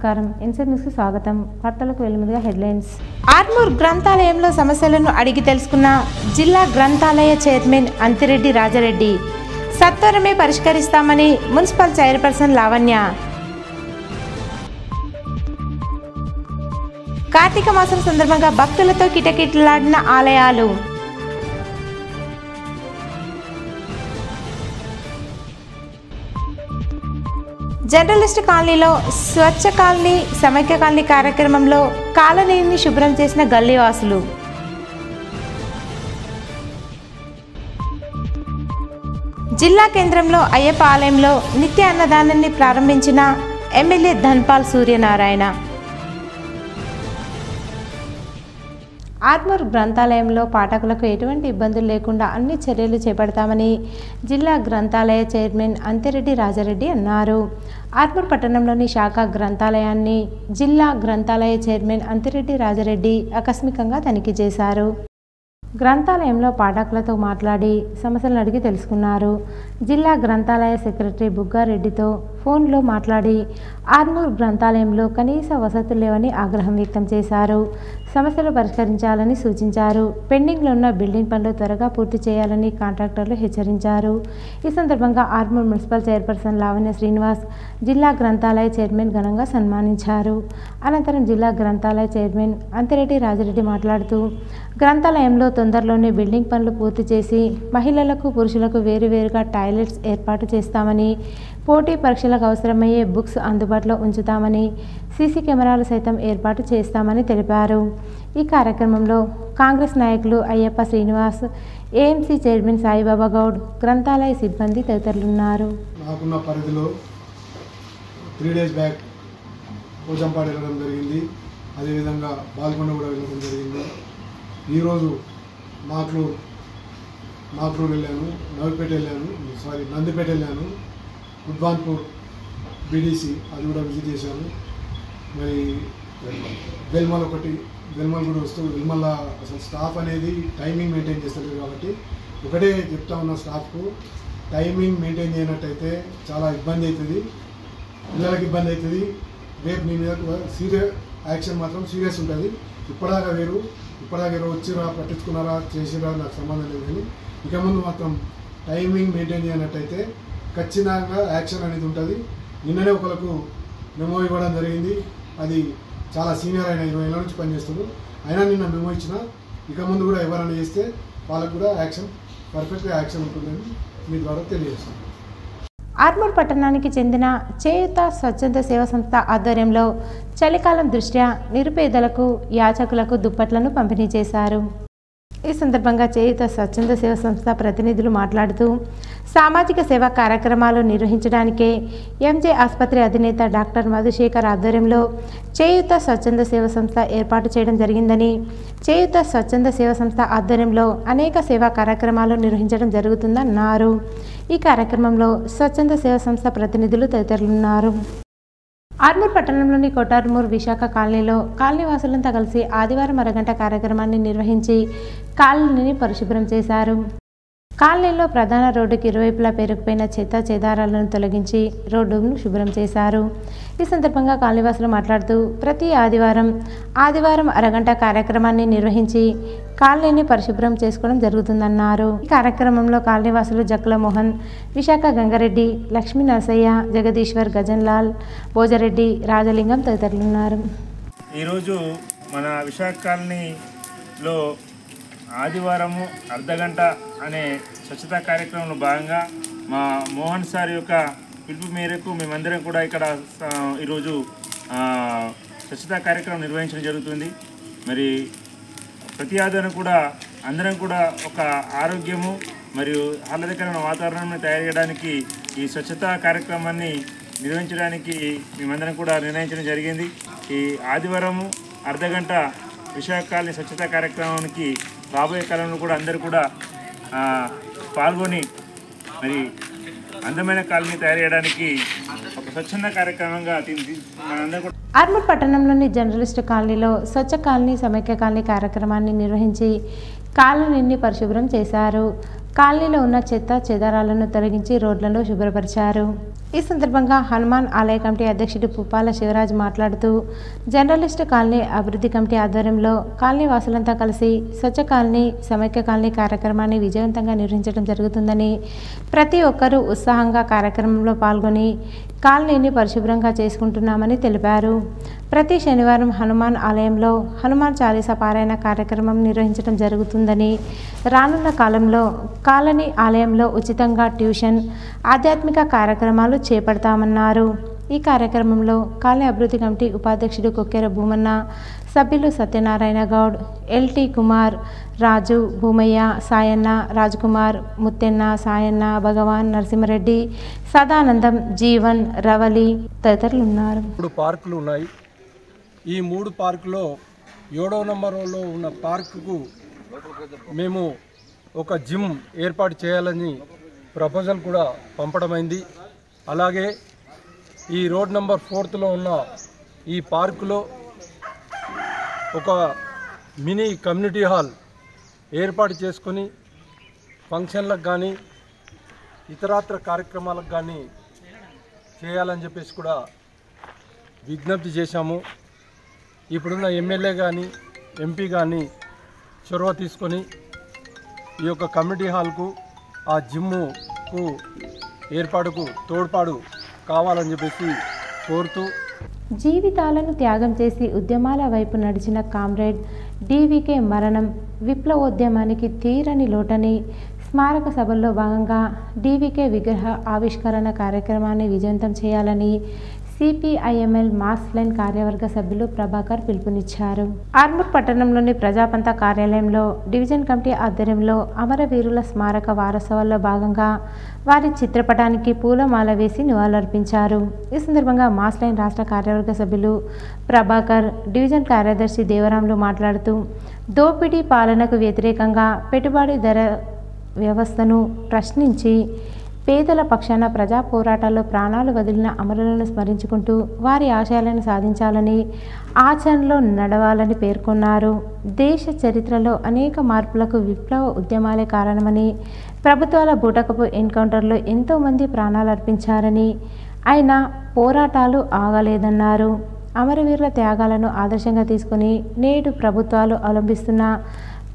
నమస్కారం ఎన్సెడ్ న్యూస్కి స్వాగతం. వార్తలకు వెలుముగా హెడ్లైన్స్. ఆర్మూర్ గ్రంథాలయంలో సమస్యలను అడిగి తెలుసుకున్న జిల్లా గ్రంథాలయ చైర్మన్ అంతిరెడ్డి రాజారెడ్డి. సత్వరమే పరిష్కరిస్తామని మున్సిపల్ చైర్పర్సన్ లావణ్య. కార్తీక మాసం సందర్భంగా భక్తులతో కిటకిటలాడిన ఆలయాలు. జర్నలిస్ట్ కాలనీలో స్వచ్ఛ కాలనీ సమైక్య కాలనీ కార్యక్రమంలో కాలనీని శుభ్రం చేసిన గల్లీవాసులు. జిల్లా కేంద్రంలో అయ్యప్ప ఆలయంలో నిత్య అన్నదానాన్ని ప్రారంభించిన ఎమ్మెల్యే ధన్పాల్ సూర్యనారాయణ. ఆర్మూర్ గ్రంథాలయంలో పాఠకులకు ఎటువంటి ఇబ్బందులు లేకుండా అన్ని చర్యలు చేపడతామని జిల్లా గ్రంథాలయ చైర్మన్ అంతిరెడ్డి రాజారెడ్డి అన్నారు. ఆర్మూర్ పట్టణంలోని శాఖ గ్రంథాలయాన్ని జిల్లా గ్రంథాలయ చైర్మన్ అంతిరెడ్డి రాజారెడ్డి ఆకస్మికంగా తనిఖీ చేశారు. గ్రంథాలయంలో పాఠకులతో మాట్లాడి సమస్యలను అడిగి తెలుసుకున్నారు. జిల్లా గ్రంథాలయ సెక్రటరీ బుగ్గారెడ్డితో ఫోన్లో మాట్లాడి ఆర్మూర్ గ్రంథాలయంలో కనీస వసతులు లేవని ఆగ్రహం వ్యక్తం చేశారు. సమస్యలు పరిష్కరించాలని సూచించారు. పెండింగ్లో ఉన్న బిల్డింగ్ పనులు త్వరగా పూర్తి చేయాలని కాంట్రాక్టర్లు హెచ్చరించారు. ఈ సందర్భంగా ఆర్మూర్ మున్సిపల్ చైర్పర్సన్ లావణ్య శ్రీనివాస్ జిల్లా గ్రంథాలయ చైర్మన్ ఘనంగా సన్మానించారు. అనంతరం జిల్లా గ్రంథాలయ చైర్మన్ అంతిరెడ్డి రాజారెడ్డి మాట్లాడుతూ గ్రంథాలయంలో తొందరలోనే బిల్డింగ్ పనులు పూర్తి చేసి మహిళలకు పురుషులకు వేరువేరుగా టాయిలెట్స్ ఏర్పాటు చేస్తామని, పోటీ పరీక్షలకు అవసరమయ్యే బుక్స్ అందుబాటులో ఉంచుతామని, సీసీ కెమెరాలు సైతం ఏర్పాటు చేస్తామని తెలిపారు. ఈ కార్యక్రమంలో కాంగ్రెస్ నాయకులు అయ్యప్ప శ్రీనివాస్, ఏఎంసీ చైర్మన్ సాయిబాబా గౌడ్, గ్రంథాలయ సిబ్బంది తదితరులున్నారు. నాకున్న పరిధిలో 3 days బ్యాక్ పోచంపాడు వెళ్ళడం జరిగింది. అదేవిధంగా బాల్కొండ కూడా వెళ్ళడం జరిగింది. ఈరోజు మాక్లూరు వెళ్ళాను, నవిపేట వెళ్ళాను, నందిపేట వెళ్ళాను, ఉద్వాన్పూర్ బీడీసీ అది కూడా విజిట్ చేశాను. మరి వెల్మల్ కూడా వస్తూ వెల్మల్ అసలు స్టాఫ్ అనేది టైమింగ్ మెయింటైన్ చేస్తారు కాబట్టి ఒకటే చెప్తా ఉన్న స్టాఫ్కు టైమింగ్ మెయింటైన్ చేయనట్టయితే చాలా ఇబ్బంది అవుతుంది, పిల్లలకి ఇబ్బంది అవుతుంది. రేపు మీ మీద సీరియస్ యాక్షన్ మాత్రం సీరియస్ ఉంటుంది. ఇప్పటిదాకా వేరు వచ్చిరా పట్టించుకున్నారా చేసిరా నాకు సంబంధం లేదు, కానీ ఇక ముందు మాత్రం టైమింగ్ మెయింటైన్ చేయనట్టయితే ఖచ్చితంగా యాక్షన్ అనేది ఉంటుంది. నిన్ననే ఒకరికి మెమో ఇవ్వడం జరిగింది. అది చాలా సీనియర్ అయిన 20 ఏళ్ళ నుంచి పనిచేస్తుంది. అయినా నిన్న మెమో ఇచ్చిన ఇక ముందు కూడా ఎవరైనా చేస్తే వాళ్ళకు కూడా యాక్షన్ పర్ఫెక్ట్గా యాక్షన్ ఉంటుందని మీ ద్వారా తెలియజేస్తాను. ఆర్మూర్ పట్టణానికి చెందిన చేయూత స్వచ్ఛంద సేవా సంస్థ ఆధ్వర్యంలో చలికాలం దృష్ట్యా నిరుపేదలకు యాచకులకు దుప్పట్లను పంపిణీ చేశారు. ఈ సందర్భంగా చేయూత స్వచ్ఛంద సేవా సంస్థ ప్రతినిధులు మాట్లాడుతూ సామాజిక సేవా కార్యక్రమాలు నిర్వహించడానికే ఎంజే ఆసుపత్రి అధినేత డాక్టర్ మధుశేఖర్ ఆధ్వర్యంలో చేయూత స్వచ్ఛంద సేవా సంస్థ ఏర్పాటు చేయడం జరిగిందని, చేయూత స్వచ్ఛంద సేవా సంస్థ ఆధ్వర్యంలో అనేక సేవా కార్యక్రమాలు నిర్వహించడం జరుగుతుందన్నారు. ఈ కార్యక్రమంలో స్వచ్ఛంద సేవా సంస్థ ప్రతినిధులు తదితరులున్నారు. ఆర్మూర్ పట్టణంలోని కోటార్మూర్ విశాఖ కాలనీలో కాలనీవాసులంతా కలిసి ఆదివారం అరగంట కార్యక్రమాన్ని నిర్వహించి కాలనీని పరిశుభ్రం చేశారు. కాలనీలో ప్రధాన రోడ్డుకి ఇరువైపులా పేరుకుపోయిన చెత్త చెదారాలను తొలగించి రోడ్డును శుభ్రం చేశారు. ఈ సందర్భంగా కాలనీవాసులు మాట్లాడుతూ ప్రతి ఆదివారం అరగంట కార్యక్రమాన్ని నిర్వహించి కాలనీని పరిశుభ్రం చేసుకోవడం జరుగుతుందన్నారు. ఈ కార్యక్రమంలో కాలనీవాసులు జక్కల మోహన్, విశాఖ గంగారెడ్డి, లక్ష్మీ నరసయ్య, జగదీశ్వర్, గజన్లాల్, భోజరెడ్డి, రాజలింగం తదితరులున్నారు. ఈరోజు మన విశాఖ కాలనీలో ఆదివారము అర్ధగంట అనే స్వచ్ఛతా కార్యక్రమంలో భాగంగా మా మోహన్ సార్ యొక్క పిలుపు మేరకు మేమందరం కూడా ఇక్కడ ఈరోజు స్వచ్ఛతా కార్యక్రమం నిర్వహించడం జరుగుతుంది. మరి ప్రతి ఆదివారం కూడా అందరం కూడా ఒక ఆరోగ్యము మరియు ఆహ్లాదకరమైన వాతావరణాన్ని తయారు చేయడానికి ఈ స్వచ్ఛతా కార్యక్రమాన్ని నిర్వహించడానికి మేమందరం కూడా నిర్ణయించడం జరిగింది. ఈ ఆదివారము అర్ధగంట విశాఖ కాలనీ స్వచ్ఛతా కార్యక్రమానికి రాబోయే కాలంలో కూడా అందరూ కూడా పాల్గొని మరి అందమైన కాలనీ తయారు చేయడానికి ఒక స్వచ్ఛంద కార్యక్రమంగా మనందరూ కూడా. ఆర్మూర్ పట్టణంలోని జర్నలిస్ట్ కాలనీలో స్వచ్ఛ కాలనీ సమైక్య కాలనీ కార్యక్రమాన్ని నిర్వహించి కాలనీని పరిశుభ్రం చేశారు. కాలనీలో ఉన్న చెత్త చెదారాలను తొలగించి రోడ్లను శుభ్రపరిచారు. ఈ సందర్భంగా హనుమాన్ ఆలయ కమిటీ అధ్యక్షుడు పుప్పాల శివరాజ్ మాట్లాడుతూ జర్నలిస్టు కాలనీ అభివృద్ధి కమిటీ ఆధ్వర్యంలో కాలనీ వాసులంతా కలిసి స్వచ్ఛ కాలనీ సమైక్య కాలనీ కార్యక్రమాన్ని విజయవంతంగా నిర్వహించడం జరుగుతుందని ప్రతి ఒక్కరూ ఉత్సాహంగా కార్యక్రమంలో పాల్గొని కాలనీని పరిశుభ్రంగా చేసుకుంటున్నామని తెలిపారు. ప్రతి శనివారం హనుమాన్ ఆలయంలో హనుమాన్ చాలీసా పారాయణ కార్యక్రమం నిర్వహించడం జరుగుతుందని, రానున్న కాలంలో కాలనీ ఆలయంలో ఉచితంగా ట్యూషన్, ఆధ్యాత్మిక కార్యక్రమాలు చేపడతామన్నారు. ఈ కార్యక్రమంలో కాలనీ అభివృద్ధి కమిటీ ఉపాధ్యక్షుడు కొక్కెర భూమన్న, సభ్యులు సత్యనారాయణ గౌడ్, ఎల్టీ కుమార్, రాజు, భూమయ్య, సాయన్న, రాజ్కుమార్, ముత్తెన్న, సాయన్న, భగవాన్, నరసింహారెడ్డి, సదానందం, జీవన్, రవలి తదితరులు ఉన్నారు. 3 పార్కులు ఉన్నాయి. ఈ 3 పార్కులో 7వ నంబర్లో ఉన్న పార్కుకు మేము ఒక జిమ్ ఏర్పాటు చేయాలని ప్రపోజల్ కూడా పంపడమైంది. అలాగే ఈ రోడ్ నంబర్ 4లో ఉన్న ఈ పార్కులో ఒక మినీ కమ్యూనిటీ హాల్ ఏర్పాటు చేసుకొని ఫంక్షన్లకు కానీ ఇతరత్ర కార్యక్రమాలకు కానీ చేయాలని చెప్పేసి కూడా విజ్ఞప్తి చేశాము. ఇప్పుడున్న ఎమ్మెల్యే కానీ ఎంపీ కానీ చొరవ తీసుకొని ఈ యొక్క కమ్యూనిటీ హాల్కు ఆ జిమ్ముకు ఏర్పాటుకు తోడ్పాటు కావాలని చెప్పేసి కోరుతూ జీవితాలను త్యాగం చేసి ఉద్యమాల వైపు నడిచిన కామ్రేడ్ డివికే మరణం విప్లవోద్యమానికి తీరని లోటని స్మారక సభల్లో భాగంగా డివికే విగ్రహ ఆవిష్కరణ కార్యక్రమాన్ని విజయవంతం చేయాలని సిపిఐఎంఎల్ మాస్ లైన్ కార్యవర్గ సభ్యులు ప్రభాకర్ పిలుపునిచ్చారు. ఆర్మూర్ పట్టణంలోని ప్రజాపంత కార్యాలయంలో డివిజన్ కమిటీ ఆధ్వర్యంలో అమరవీరుల స్మారక వారోత్సవాల్లో భాగంగా వారి చిత్రపటానికి పూలమాల వేసి నివాళులర్పించారు. ఈ సందర్భంగా మాస్ లైన్ రాష్ట్ర కార్యవర్గ సభ్యులు ప్రభాకర్, డివిజన్ కార్యదర్శి దేవరాములు మాట్లాడుతూ దోపిడీ పాలనకు వ్యతిరేకంగా పెట్టుబడిదార వ్యవస్థను ప్రశ్నించి పేదల పక్షాన ప్రజా పోరాటాల్లో ప్రాణాలు వదిలిన అమరులను స్మరించుకుంటూ వారి ఆశయాలను సాధించాలని, ఆచరణలో నడవాలని పేర్కొన్నారు. దేశ చరిత్రలో అనేక మార్పులకు విప్లవ ఉద్యమాలే కారణమని, ప్రభుత్వాల బూటకపు ఎన్కౌంటర్లో ఎంతోమంది ప్రాణాలు అర్పించారని, అయినా పోరాటాలు ఆగలేదన్నారు. అమరవీరుల త్యాగాలను ఆదర్శంగా తీసుకుని నేడు ప్రభుత్వాలు అవలంబిస్తున్న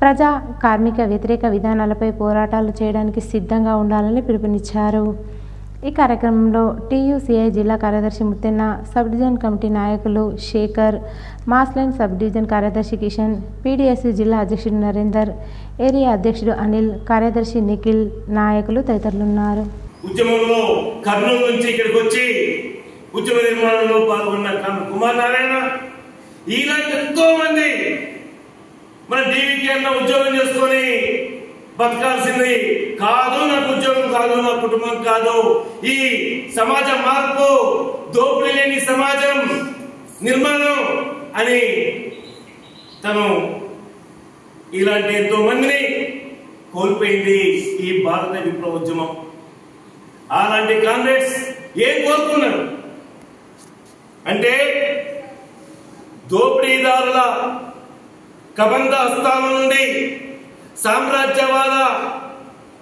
ప్రజా కార్మిక వ్యతిరేక విధానాలపై పోరాటాలు చేయడానికి సిద్ధంగా ఉండాలని పిలుపునిచ్చారు. ఈ కార్యక్రమంలో టీయూసీఐ జిల్లా కార్యదర్శి ముత్తెన్న, సబ్ డివిజన్ కమిటీ నాయకులు Shekhar, mass line sub division కార్యదర్శి కిషన్, పీడీఎస్యూ జిల్లా అధ్యక్షుడు నరేందర్, ఏరియా అధ్యక్షుడు అనిల్, కార్యదర్శి నిఖిల్, నాయకులు తదితరులున్నారు. ఉద్యమంలో కర్నూలు నుంచి ఇక్కడికి వచ్చి ఉద్యమ నిర్మాణంలో పాల్గొన్న కుమార్ నారాయణ, ఇలాంటి ఎంతో మంది మన డీవీకే అన్న ఉద్యోగం చేసుకొని బతకాల్సింది కాదు. నాకు ఉద్యోగం కాదు, నా కుటుంబం కాదు, ఈ సమాజ మార్పు, దోపిడీ లేని సమాజం నిర్మాణం అని తను ఇలాంటి ఎంతో మందిని కోల్పోయింది ఈ భారత విప్లవోద్యమం. అలాంటి కామ్రేడ్స్ ఏం కోరుకున్నారు అంటే దోపిడీదారుల కబంధ హస్తాల నుండి, సామ్రాజ్యవాద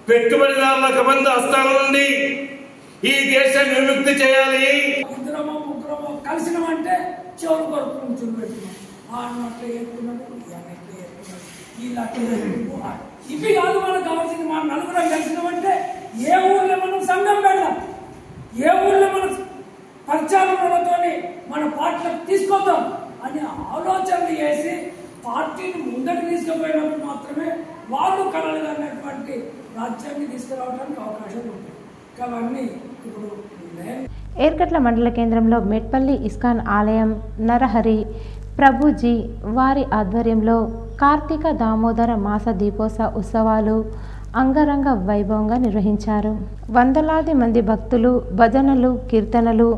పెట్టుబడిదారుల కబంధ హస్తాల నుండి ఈ దేశాన్ని విముక్తి చేయాలి. ఇద్దరమో ముగ్గురమో కలిసినామంటే చెవులు కొడుకుని చూపెట్టినాం, అట్లా ఏరుకున్నాడు, ఇవి కాదు మనకు కావాల్సింది. మన నలుగురం కలిసినామంటే ఏ ఊర్లో మనం సంఘం పెడదాం, ఏ ఊర్లో మనం పరిచాలనలతో మన పార్టీలకు తీసుకొద్దాం అని ఆలోచనలు చేసి పార్టీని ముందరికి తీసుకుపోయినప్పుడు మాత్రమే వాళ్ళు కలగలిగినటువంటి రాజ్యాన్ని తీసుకురావడానికి అవకాశం ఉంది. అవన్నీ ఇప్పుడు ఏర్కట్ల మండల కేంద్రంలో మెట్పల్లి ఇస్కాన్ ఆలయం నరహరి ప్రభుజీ వారి ఆధ్వర్యంలో కార్తీక దామోదర మాస దీపోత్సవ ఉత్సవాలు అంగరంగ వైభవంగా నిర్వహించారు. వందలాది మంది భక్తులు భజనలు, కీర్తనలు,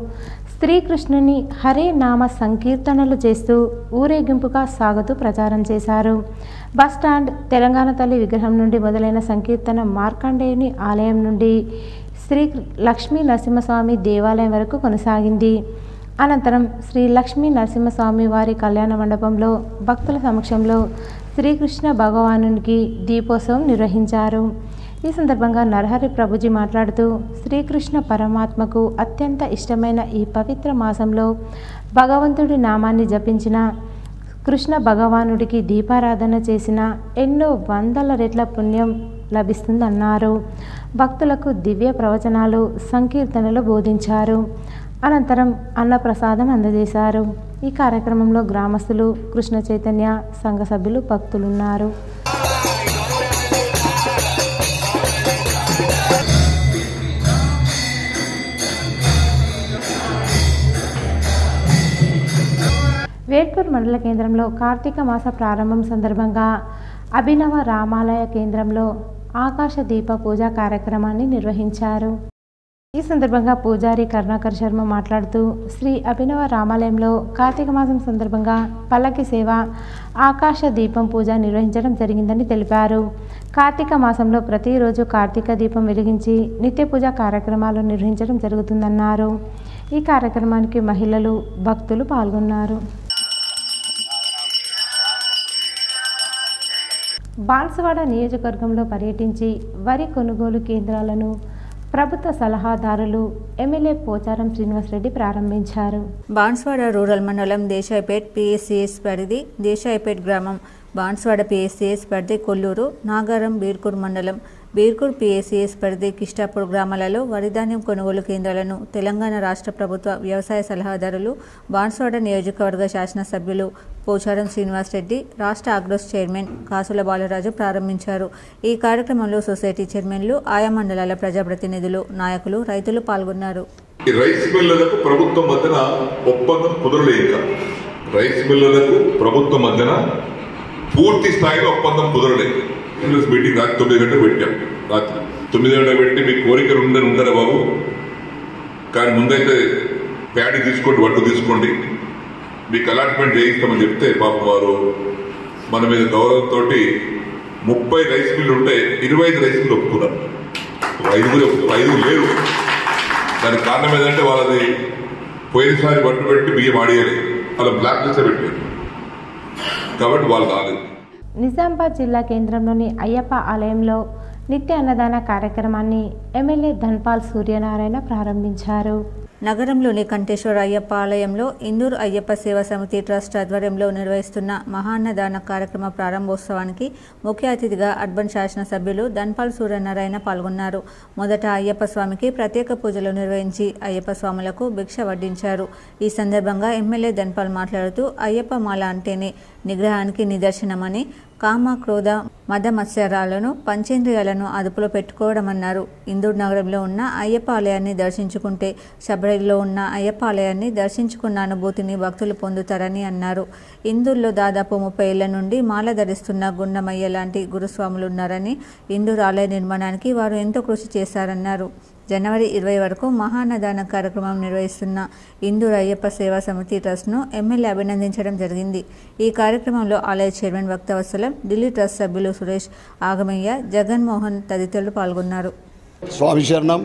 శ్రీకృష్ణుని హరే నామ సంకీర్తనలు చేస్తూ ఊరేగింపుగా సాగుతూ ప్రచారం చేశారు. బస్టాండ్, తెలంగాణ తల్లి విగ్రహం నుండి మొదలైన సంకీర్తన మార్కండేయుని ఆలయం నుండి శ్రీ లక్ష్మీ నరసింహస్వామి దేవాలయం వరకు కొనసాగింది. అనంతరం శ్రీ లక్ష్మీ నరసింహస్వామి వారి కళ్యాణ మండపంలో భక్తుల సమక్షంలో శ్రీకృష్ణ భగవానునికి దీపోత్సవం నిర్వహించారు. ఈ సందర్భంగా నరహరి ప్రభుజీ మాట్లాడుతూ శ్రీకృష్ణ పరమాత్మకు అత్యంత ఇష్టమైన ఈ పవిత్ర మాసంలో భగవంతుడి నామాన్ని జపించిన కృష్ణ భగవానుడికి దీపారాధన చేసిన ఎన్నో వందల రెట్ల పుణ్యం లభిస్తుందన్నారు. భక్తులకు దివ్య ప్రవచనాలు సంకీర్తనలు బోధించారు. అనంతరం అన్నప్రసాదం అందజేశారు. ఈ కార్యక్రమంలో గ్రామస్తులు, కృష్ణ చైతన్య సంఘ సభ్యులు, భక్తులున్నారు. వేట్పూర్ మండల కేంద్రంలో కార్తీక మాస ప్రారంభం సందర్భంగా అభినవ రామాలయ కేంద్రంలో ఆకాశ దీప పూజా కార్యక్రమాన్ని నిర్వహించారు. ఈ సందర్భంగా పూజారి కరుణాకర్ శర్మ మాట్లాడుతూ శ్రీ అభినవ రామాలయంలో కార్తీక మాసం సందర్భంగా పల్లకి సేవ, ఆకాశ దీపం పూజ నిర్వహించడం జరిగిందని తెలిపారు. కార్తీక మాసంలో ప్రతిరోజు కార్తీక దీపం వెలిగించి నిత్య పూజ కార్యక్రమాలు నిర్వహించడం జరుగుతుందన్నారు. ఈ కార్యక్రమానికి మహిళలు, భక్తులు పాల్గొన్నారు. బాన్సువాడ నియోజకవర్గంలో పర్యటించి వరి కొనుగోలు కేంద్రాలను ప్రభుత్వ సలహాదారులు ఎమ్మెల్యే పోచారం శ్రీనివాసరెడ్డి ప్రారంభించారు. బాన్సువాడ రూరల్ మండలం దేశాయిపేట్ పిఎస్సిఎస్ పరిధి దేశాయిపేట్ గ్రామం, బాన్సువాడ పిఎస్సిఎస్ పరిధి కొల్లూరు, నాగారం బీర్కూర్ మండలం, బీర్కూర్ పిఎస్సిఎస్ పరిధి కిష్టాపూర్ గ్రామాలలో వరిధాన్యం కొనుగోలు కేంద్రాలను తెలంగాణ రాష్ట్ర ప్రభుత్వ వ్యవసాయ సలహాదారులు, బాన్సువాడ నియోజకవర్గ శాసనసభ్యులు పోచారం శ్రీనివాసరెడ్డి, రాష్ట్ర ఆగ్రోస్ చైర్మన్ కాసుల బాలరాజు ప్రారంభించారు. ఈ కార్యక్రమంలో సొసైటీ చైర్మన్లు, ఆయా మండలాల ప్రజాప్రతినిధులు, నాయకులు, రైతులు పాల్గొన్నారు. రైస్ మిల్లర్లకు ప్రభుత్వం మధ్యన ఒప్పందం కుదరలేదు. రైస్ మిల్లర్లకు ప్రభుత్వం మధ్యన పూర్తి స్థాయిలో ఒప్పందం కుదరలేదు. మీటింగ్ రాత్రి 9 గంటలకు పెట్టాం. రాత్రి 9 గంటలకు పెట్టి మీ కోరికలు ఉండరా బాబు, కానీ ముందైతే ప్యాడీ తీసుకోండి, వడ్డు తీసుకోండి, మీకు అలాట్మెంట్ చేయిస్తామని చెప్తే పాపం వారు మన మీద గౌరవంతో 30 రైస్ మిల్లు ఉంటే 25 రైస్ మిల్లు ఒప్పుకున్నారు. 5 లేరు. దానికి కారణం ఏంటంటే వాళ్ళది పోయినసారి వడ్డు పెట్టి బియ్యం ఆడియాలి, అలా బ్లాక్ లిస్ట్ పెట్టారు కాబట్టి వాళ్ళు రాలేదు. నిజామాబాద్ జిల్లా కేంద్రంలోని అయ్యప్ప ఆలయంలో నిత్య అన్నదాన కార్యక్రమాన్ని ఎమ్మెల్యే ధన్పాల్ సూర్యనారాయణ ప్రారంభించారు. నగరంలోని కంఠేశ్వర అయ్యప్ప ఆలయంలో ఇందూరు అయ్యప్ప సేవా సమితి ట్రస్ట్ ఆధ్వర్యంలో నిర్వహిస్తున్న మహాన్నదాన కార్యక్రమ ప్రారంభోత్సవానికి ముఖ్య అతిథిగా అర్బన్ శాసనసభ్యులు ధన్పాల్ సూర్యనారాయణ పాల్గొన్నారు. మొదట అయ్యప్ప స్వామికి ప్రత్యేక పూజలు నిర్వహించి అయ్యప్ప స్వాములకు భిక్ష వడ్డించారు. ఈ సందర్భంగా ఎమ్మెల్యే ధన్పాల్ మాట్లాడుతూ అయ్యప్ప మాల అంటేనే నిగ్రహానికి నిదర్శనమని, కామ, క్రోధ, మద మత్సరాలను, పంచేంద్రియాలను అదుపులో పెట్టుకోవడమన్నారు. ఇందూరు నగరంలో ఉన్న అయ్యప్ప ఆలయాన్ని దర్శించుకుంటే శబరిలో ఉన్న అయ్యప్ప ఆలయాన్ని దర్శించుకున్న అనుభూతిని భక్తులు పొందుతారని అన్నారు. ఇందూరులో దాదాపు 30 ఏళ్ల నుండి మాల ధరిస్తున్న గుండమయ్య లాంటి గురుస్వాములున్నారని, ఇందూరు ఆలయ నిర్మాణానికి వారు ఎంతో కృషి చేశారన్నారు. జనవరి 20 వరకు మహాన్నదాన కార్యక్రమం నిర్వహిస్తున్న ఇందూరు అయ్యప్ప సేవా సమితి ట్రస్ట్ను ఎమ్మెల్యే అభినందించడం జరిగింది. ఈ కార్యక్రమంలో ఆలయ చైర్మన్ భక్తవత్సలం, ఢిల్లీ ట్రస్ట్ సభ్యులు సురేష్, ఆగమయ్య, జగన్మోహన్ తదితరులు పాల్గొన్నారు. స్వామి శరణం.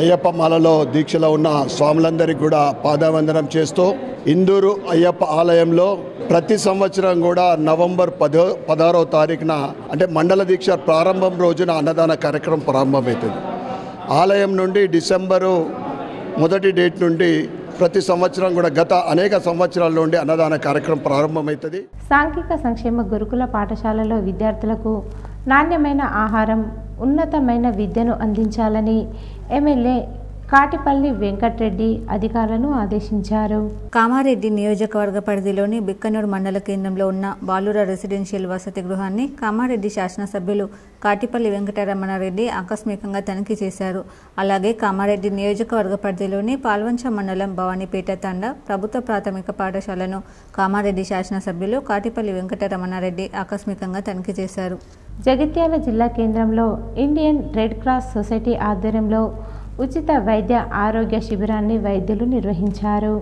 అయ్యప్ప మాలలో దీక్షలో ఉన్న స్వాములందరికీ కూడా పాదవందనం చేస్తూ ఇందూరు అయ్యప్ప ఆలయంలో ప్రతి సంవత్సరం కూడా నవంబర్ 16వ తారీఖున అంటే మండల దీక్ష ప్రారంభం రోజున అన్నదాన కార్యక్రమం ప్రారంభమవుతుంది. ఆలయం నుండి డిసెంబరు 1 డేట్ నుండి ప్రతి సంవత్సరం కూడా గత అనేక సంవత్సరాల నుండి అన్నదాన కార్యక్రమం ప్రారంభమవుతుంది. సాంఘిక సంక్షేమ గురుకుల పాఠశాలలో విద్యార్థులకు నాణ్యమైన ఆహారం, ఉన్నతమైన విద్యను అందించాలని ఎమ్మెల్యే కాటిపల్లి వెంకట్రెడ్డి అధికారులను ఆదేశించారు. కామారెడ్డి నియోజకవర్గ పరిధిలోని బిక్కనూరు మండల కేంద్రంలో ఉన్న బాలుర రెసిడెన్షియల్ వసతి గృహాన్ని కామారెడ్డి శాసనసభ్యులు కాటిపల్లి వెంకటరమణారెడ్డి ఆకస్మికంగా తనిఖీ చేశారు. అలాగే కామారెడ్డి నియోజకవర్గ పరిధిలోని పాల్వంచ మండలం భవానీపేట తండ ప్రభుత్వ ప్రాథమిక పాఠశాలను కామారెడ్డి శాసనసభ్యులు కాటిపల్లి వెంకటరమణారెడ్డి ఆకస్మికంగా తనిఖీ చేశారు. జగిత్యాల జిల్లా కేంద్రంలో ఇండియన్ రెడ్ క్రాస్ సొసైటీ ఆధ్వర్యంలో ఉచిత వైద్య ఆరోగ్య శిబిరాన్ని వైద్యులు నిర్వహించారు.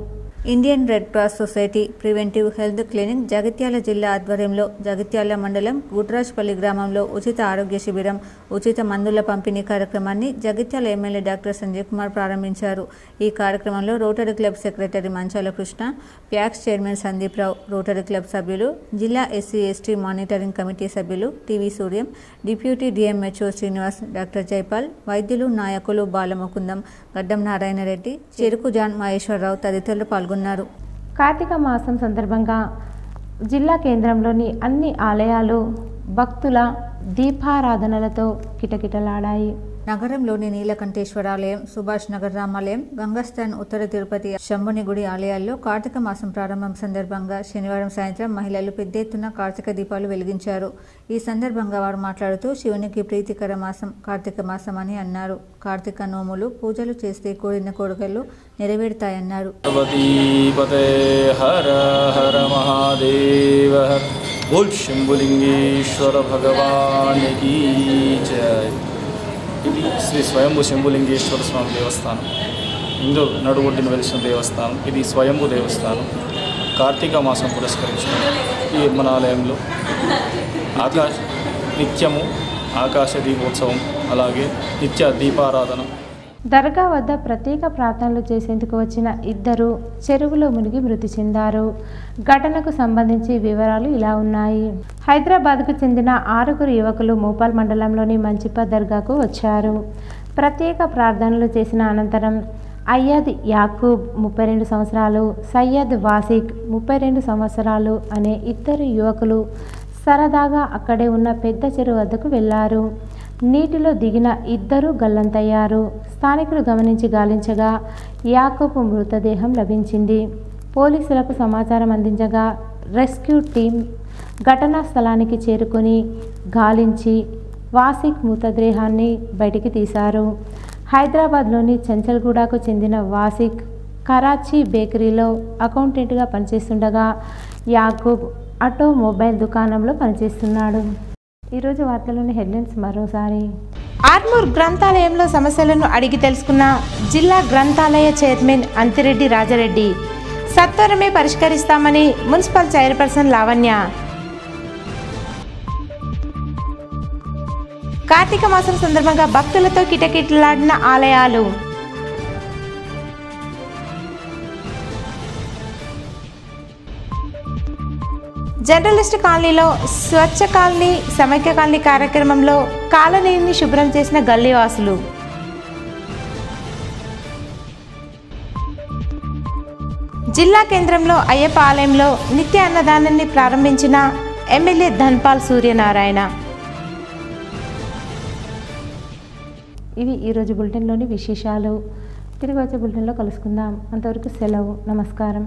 Indian red cross society preventive health clinic Jagtial జిల్లా ఆధ్వర్యంలో జగిత్యాల మండలం గుట్రాజ్పల్లి గ్రామంలో ఉచిత ఆరోగ్య శిబిరం, ఉచిత మందుల పంపిణీ కార్యక్రమాన్ని జగిత్యాల ఎమ్మెల్యే డాక్టర్ సంజయ్ కుమార్ ప్రారంభించారు. ఈ కార్యక్రమంలో రోటరీ క్లబ్ సెక్రటరీ మంచాల కృష్ణ, ప్యాక్స్ చైర్మన్ సందీప్ రావు, రోటరీ క్లబ్ సభ్యులు, జిల్లా ఎస్సీ ఎస్టీ మానిటరింగ్ కమిటీ సభ్యులు TV Suryam, deputy DMHO Srinivas, doctor Jaipal, వైద్యులు, నాయకులు బాలముకుందం, గడ్డం నారాయణరెడ్డి, చెరుకు జాన్ మహేశ్వరరావు తదితరులు పాల్గొన్నారు. కార్తీక మాసం సందర్భంగా జిల్లా కేంద్రంలోని అన్ని ఆలయాలు భక్తుల దీపారాధనలతో కిటకిటలాడాయి. నగరంలోని నీలకంఠేశ్వర ఆలయం, సుభాష్ నగర్ రామాలయం, గంగాస్థాన్, ఉత్తర తిరుపతి శంభుని గుడి ఆలయాల్లో కార్తీక మాసం ప్రారంభం సందర్భంగా శనివారం సాయంత్రం మహిళలు పెద్ద ఎత్తున కార్తీక దీపాలు వెలిగించారు. ఈ సందర్భంగా వారు మాట్లాడుతూ శివునికి ప్రీతికర మాసం కార్తీక మాసం అని అన్నారు. కార్తీక నోములు, పూజలు చేస్తే కోరిన కోరికలు నెరవేరుతాయన్నారు. బోల్ శంభులింగేశ్వర భగవానికి జై. ఇది శ్రీ స్వయంభూ శంభులింగేశ్వర స్వామి దేవస్థానం. ఇందూరు నడుగొడ్డిన వెలిసిన దేవస్థానం. ఇది స్వయంభూ దేవస్థానం. కార్తీక మాసం పురస్కరించుకుని ఈ మన ఆలయంలో నిత్యము ఆకాశ దీపోత్సవం, అలాగే నిత్య దీపారాధన. దర్గా వద్ద ప్రత్యేక ప్రార్థనలు చేసేందుకు వచ్చిన ఇద్దరు చెరువులో మునిగి మృతి చెందారు. ఘటనకు సంబంధించి వివరాలు ఇలా ఉన్నాయి. హైదరాబాద్కు చెందిన 6 యువకులు మోపాల్ మండలంలోని మంచిప దర్గాకు వచ్చారు. ప్రత్యేక ప్రార్థనలు చేసిన అనంతరం అయ్యద్ యాకూబ్ 32 సంవత్సరాలు, సయ్యద్ వాసిక్ 32 సంవత్సరాలు అనే ఇద్దరు యువకులు సరదాగా అక్కడే ఉన్న పెద్ద చెరువు వద్దకు వెళ్లారు. నీటిలో దిగిన ఇద్దరు గల్లంతయ్యారు. స్థానికులు గమనించి గాలించగా యాకూబ్ మృతదేహం లభించింది. పోలీసులకు సమాచారం అందించగా రెస్క్యూ టీం ఘటనా స్థలానికి చేరుకొని గాలించి వాసిక్ మృతదేహాన్ని బయటికి తీశారు. హైదరాబాద్లోని చంచల్గూడకు చెందిన వాసిక్ కరాచీ బేకరీలో అకౌంటెంట్గా పనిచేస్తుండగా యాకూబ్ ఆటోమొబైల్ దుకాణంలో పనిచేస్తున్నాడు. ఈరోజు వార్తలోని హెడ్లైన్స్ మరోసారి. ఆర్మూర్ గ్రంథాలయంలో సమస్యలను అడిగి తెలుసుకున్న జిల్లా గ్రంథాలయ చైర్మన్ అంతిరెడ్డి రాజారెడ్డి. సత్వరమే పరిష్కరిస్తామని మున్సిపల్ చైర్పర్సన్ లావణ్య. కార్తీక మాసం సందర్భంగా భక్తులతో కిటకిటలాడిన ఆలయాలు. జర్నలిస్ట్ కాలనీలో స్వచ్ఛ కాలనీ సమైక్య కాలనీ కార్యక్రమంలో కాలనీని శుభ్రం చేసిన గల్లీవాసులు. జిల్లా కేంద్రంలో అయ్యప్ప ఆలయంలో నిత్య అన్నదానాన్ని ప్రారంభించిన ఎమ్మెల్యే ధన్పాల్ సూర్యనారాయణ. ఇవి ఈరోజు బులెటిన్లోని విశేషాలు. తిరిగి వచ్చే బులెటిన్లో కలుసుకుందాం. అంతవరకు సెలవు. నమస్కారం.